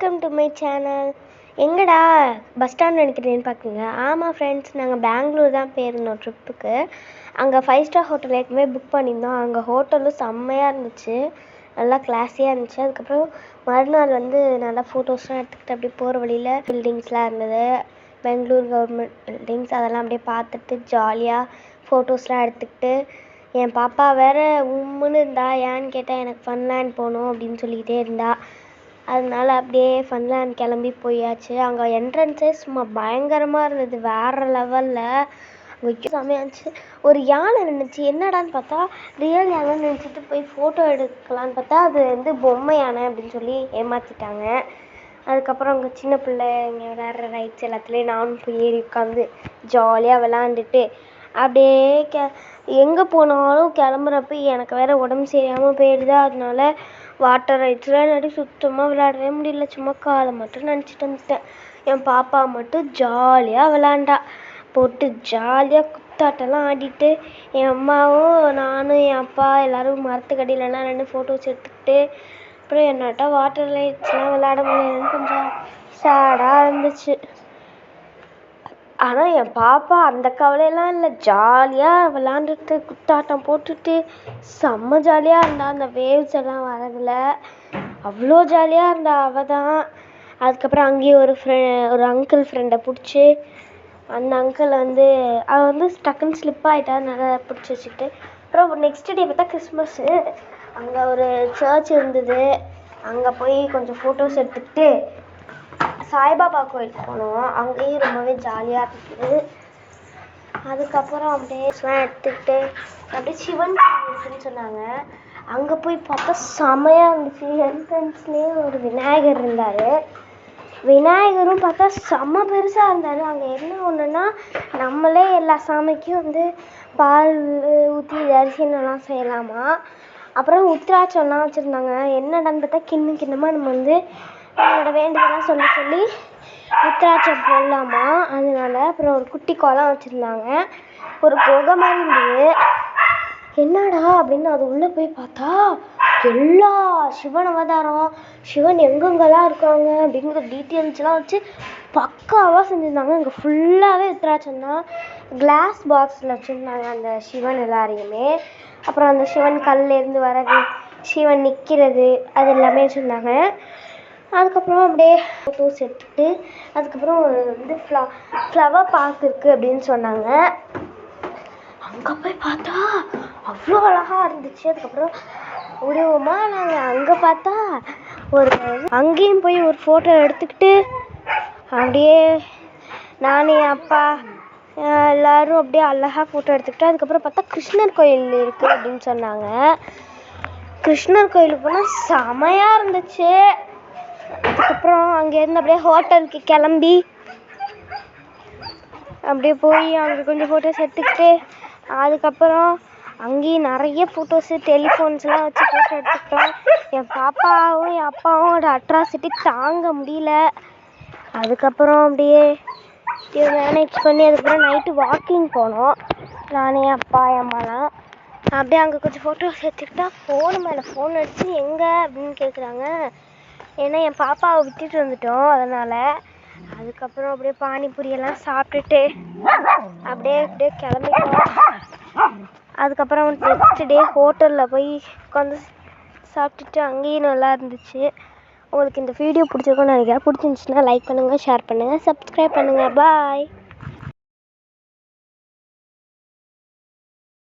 Welcome to my channel. எங்கடா bus stand நினைக்கிறேன்னு பார்க்குங்க. ஆமாம் friends, நாங்கள் பெங்களூர் தான் போயிருந்தோம் ட்ரிப்புக்கு. அங்கே 5 ஸ்டார் ஹோட்டல் ஏற்கனவே புக் பண்ணியிருந்தோம். அங்கே ஹோட்டலும் செம்மையாக இருந்துச்சு, நல்லா கிளாஸியாக இருந்துச்சு. அதுக்கப்புறம் மறுநாள் நல்லா ஃபோட்டோஸ்லாம் எடுத்துக்கிட்டு அப்படியே போகிற வழியில் பில்டிங்ஸ்லாம் இருந்தது, பெங்களூர் கவர்மெண்ட் பில்டிங்ஸ். அதெல்லாம் அப்படியே பார்த்துட்டு ஜாலியாக ஃபோட்டோஸ்லாம் எடுத்துக்கிட்டு, என் பாப்பா வேறு உம்முன்னு இருந்தா. ஏன்னு கேட்டால் எனக்கு ஃபன்லேண்ட் போகணும் அப்படின்னு சொல்லிக்கிட்டே இருந்தா. அதனால அப்படியே ஃபன்லேண்ட் கிளம்பி போயாச்சு. அங்கே என்ட்ரன்ஸே சும்மா பயங்கரமாக இருந்தது, வேறு லெவலில். அங்கே செம்மையாச்சு. ஒரு யானை நின்றுச்சு, என்னடான்னு பார்த்தா ரியல் யானை நினச்சிட்டு போய் ஃபோட்டோ எடுக்கலான்னு பார்த்தா அது பொம்மை யானை அப்படின்னு சொல்லி ஏமாற்றிட்டாங்க. அதுக்கப்புறம் அங்கே சின்ன பிள்ளைங்க விளையாடுற ரைட்ஸ் எல்லாத்துலேயும் நானும் போய் ஏறி உட்காந்து ஜாலியாக விளாண்டுட்டு அப்படியே எங்கே போனாலும் கிளம்புறப்ப எனக்கு வேறு உடம்பு சரியாமல் போயிடுது. அதனால வாட்டர் ரைட்ஸ்லாம் நடி சுத்தமாக விளையாடவே முடியல. சும்மா காலை மட்டும் நினச்சிட்டு வந்துட்டேன். என் பாப்பா மட்டும் ஜாலியாக விளாண்டா, போட்டு ஜாலியாக குத்தாட்டெல்லாம் ஆடிட்டு, என் அம்மாவும் நானும் என் அப்பா எல்லோரும் மரத்துக்கடியிலலாம் நின்று ஃபோட்டோஸ் எடுத்துக்கிட்டு, அப்புறம் என்னட்டா வாட்டர் ரைட்ஸ்லாம் விளையாட முடியலன்னு கொஞ்சம் சேடாக இருந்துச்சு. ஆனால் என் பாப்பா அந்த கவலையெல்லாம் இல்லை, ஜாலியாக விளாண்டுட்டு குத்தாட்டம் போட்டுட்டு செம்ம ஜாலியாக இருந்தா. அந்த வேவ்ஸ் எல்லாம் வரதில் அவ்வளோ ஜாலியாக இருந்தா அவள் தான். அதுக்கப்புறம் அங்கேயே ஒரு அங்கிள் ஃப்ரெண்டை பிடிச்சி, அந்த அங்கிள் அவள் டக்குன்னு ஸ்லிப் ஆகிட்டா, நல்லா பிடிச்சி வச்சுக்கிட்டு. அப்புறம் நெக்ஸ்ட் டே பார்த்தா கிறிஸ்மஸ்ஸு. அங்கே ஒரு சர்ச் இருந்தது, அங்கே போய் கொஞ்சம் ஃபோட்டோஸ் எடுத்துக்கிட்டு சாய்பாபா கோயிலுக்கு போனோம். அங்கேயும் ரொம்பவே ஜாலியாக இருந்தது. அதுக்கப்புறம் அப்படியே எடுத்துக்கிட்டு அப்படியே சிவன் இருக்குன்னு சொன்னாங்க, அங்கே போய் பார்த்தா செமையாக இருந்துச்சு. என்ட்ரன்ஸ்லேயே ஒரு விநாயகர் இருந்தார். விநாயகரும் பார்த்தா செம்ம பெருசாக இருந்தார். அங்கே என்ன ஒன்றுன்னா, நம்மளே எல்லா சாமிக்கும் பால் ஊற்றி தரிசனம்லாம் செய்யலாமா. அப்புறம் உத்திராட்சம்லாம் வச்சுருந்தாங்க. என்னடான்னு பார்த்தா கிண்ணமாக நம்ம நம்மளோட வேண்டுதலாம் சொல்லி உத்திராட்சம் போடலாமா. அதனால அப்புறம் ஒரு குட்டி குளம் வச்சுருந்தாங்க, ஒரு குகை மாதிரி இருந்தது. என்னடா அப்படின்னு அது உள்ளே போய் பார்த்தா எல்லா சிவன் அவதாரம், சிவன் எங்கெங்கெல்லாம் இருக்காங்க அப்படிங்கிற டீட்டெயில்ஸ்லாம் வச்சு பக்காவாக செஞ்சுருந்தாங்க. இங்கே ஃபுல்லாகவே உத்திராட்சம் தான். கிளாஸ் பாக்ஸில் வச்சுருந்தாங்க அந்த சிவன் எல்லாரையுமே. அப்புறம் அந்த சிவன் கல்லேருந்து வர்றது, சிவன் நிற்கிறது, அது எல்லாமே வச்சுருந்தாங்க. அதுக்கப்புறம் அப்படியே ஃபோட்டோஸ் எடுத்துகிட்டு, அதுக்கப்புறம் ஃப்ளவர் பார்க் இருக்குது அப்படின்னு சொன்னாங்க. அங்கே போய் பார்த்தா அவ்வளோ அழகாக இருந்துச்சு. அதுக்கப்புறம் முடியுமா நாங்கள் அங்கே பார்த்தா அங்கேயும் போய் ஒரு ஃபோட்டோ எடுத்துக்கிட்டு, அப்படியே நானும் என் அப்பா எல்லோரும் அப்படியே அழகாக ஃபோட்டோ எடுத்துக்கிட்டு, அதுக்கப்புறம் பார்த்தா கிருஷ்ணர் கோயில் இருக்குது அப்படின்னு சொன்னாங்க. கிருஷ்ணர் கோயிலுக்கு போனால் செமையாக இருந்துச்சு. அதுக்கப்புறம் அங்கேருந்து அப்படியே ஹோட்டலுக்கு கிளம்பி அப்படியே போய் அங்கே கொஞ்சம் ஃபோட்டோஸ் எடுத்துக்கிட்டு, அதுக்கப்புறம் அங்கேயும் நிறைய ஃபோட்டோஸு டெலிஃபோன்ஸ்லாம் வச்சு ஃபோட்டோ எடுத்துக்கிட்டோம். என் பாப்பாவும் என் அப்பாவும் அட்ராசிட்டி தாங்க முடியல. அதுக்கப்புறம் அப்படியே மேனேஜ் பண்ணி அதுக்கப்புறம் நைட்டு வாக்கிங் போனோம், நானே அப்பா அம்மாலாம். அப்படியே அங்கே கொஞ்சம் ஃபோட்டோஸ் எடுத்துக்கிட்டா ஃபோனு மேலே ஃபோன் அடித்து எங்கே அப்படின்னு கேட்குறாங்க. ஏன்னா என் பாப்பாவை விட்டுட்டு வந்துட்டோம், அதனால். அதுக்கப்புறம் அப்படியே பானிபூரியெல்லாம் சாப்பிட்டுட்டு அப்படியே கிளம்பிட்டோம். அதுக்கப்புறம் நெக்ஸ்ட் டே ஹோட்டலில் போய் உட்காந்து சாப்பிட்டுட்டு அங்கேயும் நல்லா இருந்துச்சு. உங்களுக்கு இந்த வீடியோ பிடிச்சிருக்குன்னு நினைக்கிறேன். பிடிச்சிருந்துச்சுன்னா லைக் பண்ணுங்கள், ஷேர் பண்ணுங்கள், சப்ஸ்கிரைப் பண்ணுங்கள். பாய்.